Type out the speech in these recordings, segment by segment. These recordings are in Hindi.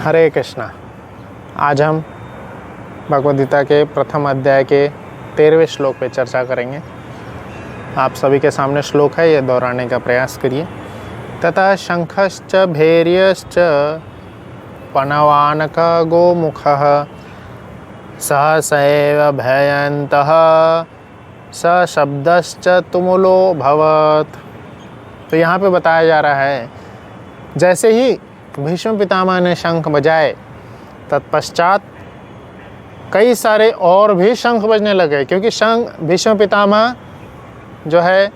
हरे कृष्णा। आज हम भगवद गीता के प्रथम अध्याय के 13वें श्लोक पे चर्चा करेंगे। आप सभी के सामने श्लोक है, ये दोहराने का प्रयास करिए। तथा शंखश्च भैर्यश्च पणवानक गोमुखः सहसैव भयन्तः स शब्दश्च तुमुलो भवत्। तो यहाँ पे बताया जा रहा है, जैसे ही भीष्म पितामह ने शंख बजाए तत्पश्चात कई सारे और भी शंख बजने लगे, क्योंकि शंख भीष्म पितामह जो है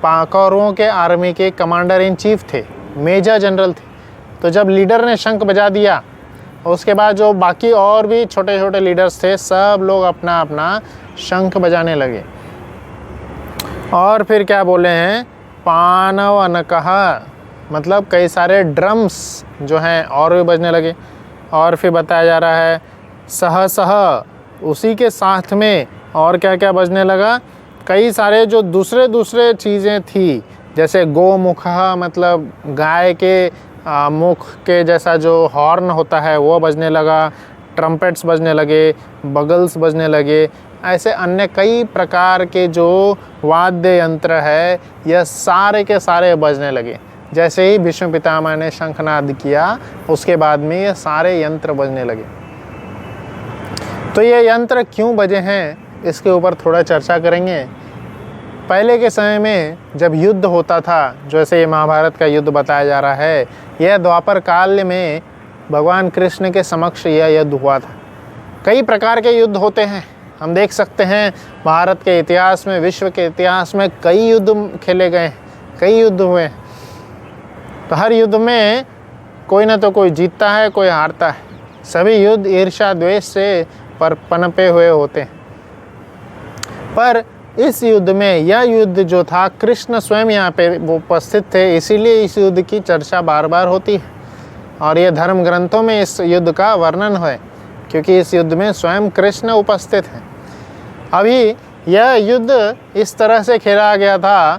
कौरवों के आर्मी के कमांडर इन चीफ थे, मेजर जनरल थे। तो जब लीडर ने शंख बजा दिया, उसके बाद जो बाकी और भी छोटे छोटे लीडर्स थे, सब लोग अपना अपना शंख बजाने लगे। और फिर क्या बोले हैं, पानवनकः, मतलब कई सारे ड्रम्स जो हैं और भी बजने लगे। और फिर बताया जा रहा है सह उसी के साथ में और क्या क्या बजने लगा, कई सारे जो दूसरे चीज़ें थी, जैसे गोमुख, मतलब गाय के मुख के जैसा जो हॉर्न होता है वो बजने लगा, ट्रम्पेट्स बजने लगे, बगल्स बजने लगे। ऐसे अन्य कई प्रकार के जो वाद्य यंत्र है, यह सारे के सारे बजने लगे। जैसे ही भीष्म पितामह ने शंखनाद किया, उसके बाद में ये सारे यंत्र बजने लगे। तो ये यंत्र क्यों बजे हैं, इसके ऊपर थोड़ा चर्चा करेंगे। पहले के समय में जब युद्ध होता था, जैसे ये महाभारत का युद्ध बताया जा रहा है, यह द्वापर काल में भगवान कृष्ण के समक्ष यह युद्ध हुआ था। कई प्रकार के युद्ध होते हैं, हम देख सकते हैं भारत के इतिहास में, विश्व के इतिहास में कई युद्ध खेले गए, कई युद्ध हुए। तो हर युद्ध में कोई ना तो कोई जीतता है, कोई हारता है। सभी युद्ध ईर्ष्या द्वेष से पर पनपे हुए होते हैं। पर इस युद्ध में, यह युद्ध जो था, कृष्ण स्वयं यहाँ पे वो उपस्थित थे, इसीलिए इस युद्ध की चर्चा बार बार होती है। और ये धर्म ग्रंथों में इस युद्ध का वर्णन है, क्योंकि इस युद्ध में स्वयं कृष्ण उपस्थित हैं। अभी यह युद्ध इस तरह से खेला गया था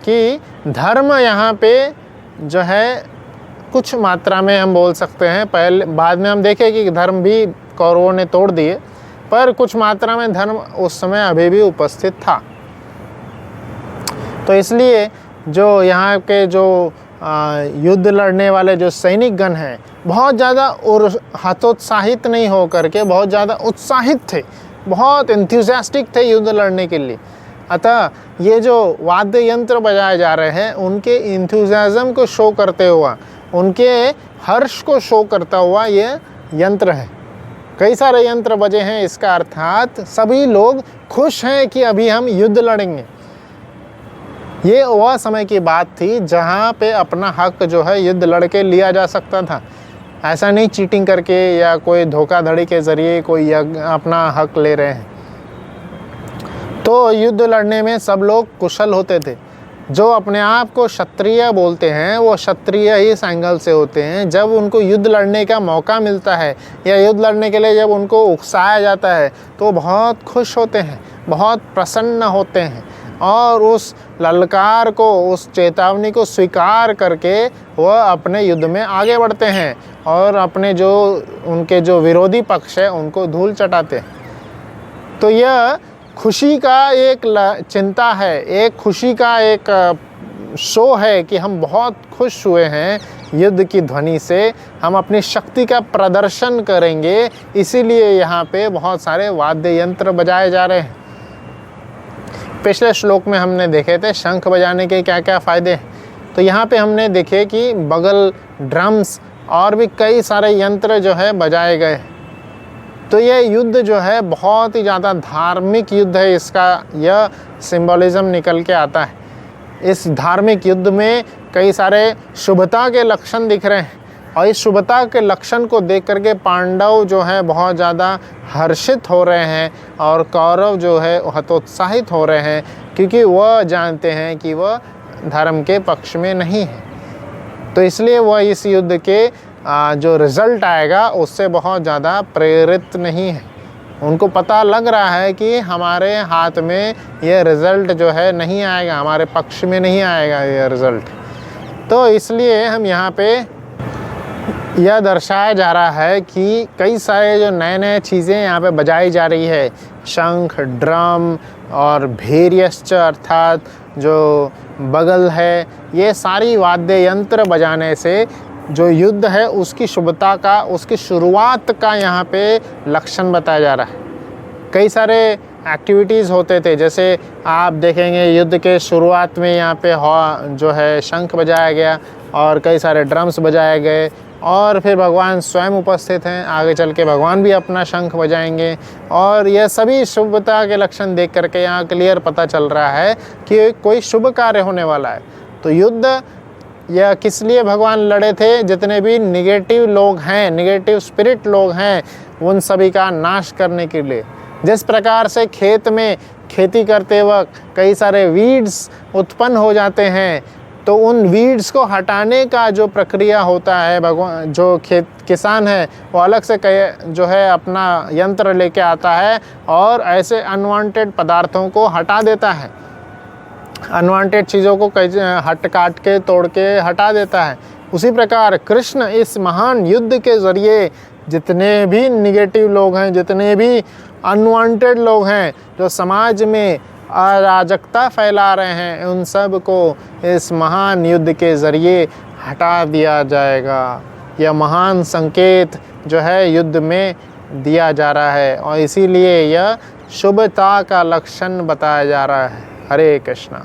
कि धर्म यहाँ पे जो है कुछ मात्रा में हम बोल सकते हैं, पहले बाद में हम देखें कि धर्म भी कौरवों ने तोड़ दिए, पर कुछ मात्रा में धर्म उस समय अभी भी उपस्थित था। तो इसलिए जो यहाँ के जो युद्ध लड़ने वाले जो सैनिक गण हैं, बहुत ज़्यादा हतोत्साहित नहीं हो करके बहुत ज़्यादा उत्साहित थे, बहुत एंथुसियास्टिक थे युद्ध लड़ने के लिए। अतः ये जो वाद्य यंत्र बजाए जा रहे हैं, उनके इंथुजियाज्म को शो करते हुआ, उनके हर्ष को शो करता हुआ ये यंत्र है। कई सारे यंत्र बजे हैं, इसका अर्थात सभी लोग खुश हैं कि अभी हम युद्ध लड़ेंगे। ये वह समय की बात थी जहाँ पे अपना हक जो है युद्ध लड़के लिया जा सकता था। ऐसा नहीं चीटिंग करके या कोई धोखाधड़ी के ज़रिए कोई अपना हक ले रहे हैं। तो युद्ध लड़ने में सब लोग कुशल होते थे। जो अपने आप को क्षत्रिय बोलते हैं, वो क्षत्रिय ही इस एंगल से होते हैं, जब उनको युद्ध लड़ने का मौका मिलता है या युद्ध लड़ने के लिए जब उनको उकसाया जाता है, तो बहुत खुश होते हैं, बहुत प्रसन्न होते हैं, और उस ललकार को, उस चेतावनी को स्वीकार करके वह अपने युद्ध में आगे बढ़ते हैं और अपने जो उनके जो विरोधी पक्ष है उनको धूल चटाते हैं। तो यह खुशी का एक चिंता है, एक खुशी का एक शो है कि हम बहुत खुश हुए हैं युद्ध की ध्वनि से, हम अपनी शक्ति का प्रदर्शन करेंगे, इसीलिए यहाँ पे बहुत सारे वाद्य यंत्र बजाए जा रहे हैं। पिछले श्लोक में हमने देखे थे शंख बजाने के क्या क्या फ़ायदे हैं। तो यहाँ पे हमने देखे कि बगल, ड्रम्स और भी कई सारे यंत्र जो है बजाए गए। तो ये युद्ध जो है बहुत ही ज़्यादा धार्मिक युद्ध है, इसका यह सिंबलिज्म निकल के आता है। इस धार्मिक युद्ध में कई सारे शुभता के लक्षण दिख रहे हैं, और इस शुभता के लक्षण को देख करके पांडव जो है बहुत ज़्यादा हर्षित हो रहे हैं और कौरव जो है हतोत्साहित हो रहे हैं, क्योंकि वह जानते हैं कि वह धर्म के पक्ष में नहीं है। तो इसलिए वह इस युद्ध के जो रिज़ल्ट आएगा उससे बहुत ज़्यादा प्रेरित नहीं है। उनको पता लग रहा है कि हमारे हाथ में यह रिज़ल्ट जो है नहीं आएगा, हमारे पक्ष में नहीं आएगा यह रिज़ल्ट। तो इसलिए हम यहाँ पे यह दर्शाया जा रहा है कि कई सारे जो नए नए चीज़ें यहाँ पे बजाई जा रही है, शंख, ड्रम और भेरियश्च अर्थात जो बगल है, ये सारी वाद्य यंत्र बजाने से जो युद्ध है उसकी शुभता का, उसकी शुरुआत का यहाँ पे लक्षण बताया जा रहा है। कई सारे एक्टिविटीज़ होते थे, जैसे आप देखेंगे युद्ध के शुरुआत में यहाँ पे जो है शंख बजाया गया और कई सारे ड्रम्स बजाए गए और फिर भगवान स्वयं उपस्थित हैं, आगे चल के भगवान भी अपना शंख बजाएंगे और यह सभी शुभता के लक्षण देख करके यहाँ क्लियर पता चल रहा है कि कोई शुभ कार्य होने वाला है। तो युद्ध यह किस लिए भगवान लड़े थे? जितने भी निगेटिव लोग हैं, निगेटिव स्पिरिट लोग हैं, उन सभी का नाश करने के लिए। जिस प्रकार से खेत में खेती करते वक्त कई सारे वीड्स उत्पन्न हो जाते हैं, तो उन वीड्स को हटाने का जो प्रक्रिया होता है, भगवान जो किसान है वो अलग से जो है अपना यंत्र लेके आता है और ऐसे अनवांटेड पदार्थों को हटा देता है, अनवांटेड चीज़ों को काट के तोड़ के हटा देता है। उसी प्रकार कृष्ण इस महान युद्ध के ज़रिए जितने भी निगेटिव लोग हैं, जितने भी अनवांटेड लोग हैं जो समाज में अराजकता फैला रहे हैं, उन सब को इस महान युद्ध के ज़रिए हटा दिया जाएगा। यह महान संकेत जो है युद्ध में दिया जा रहा है और इसीलिए यह शुभता का लक्षण बताया जा रहा है। हरे कृष्णा।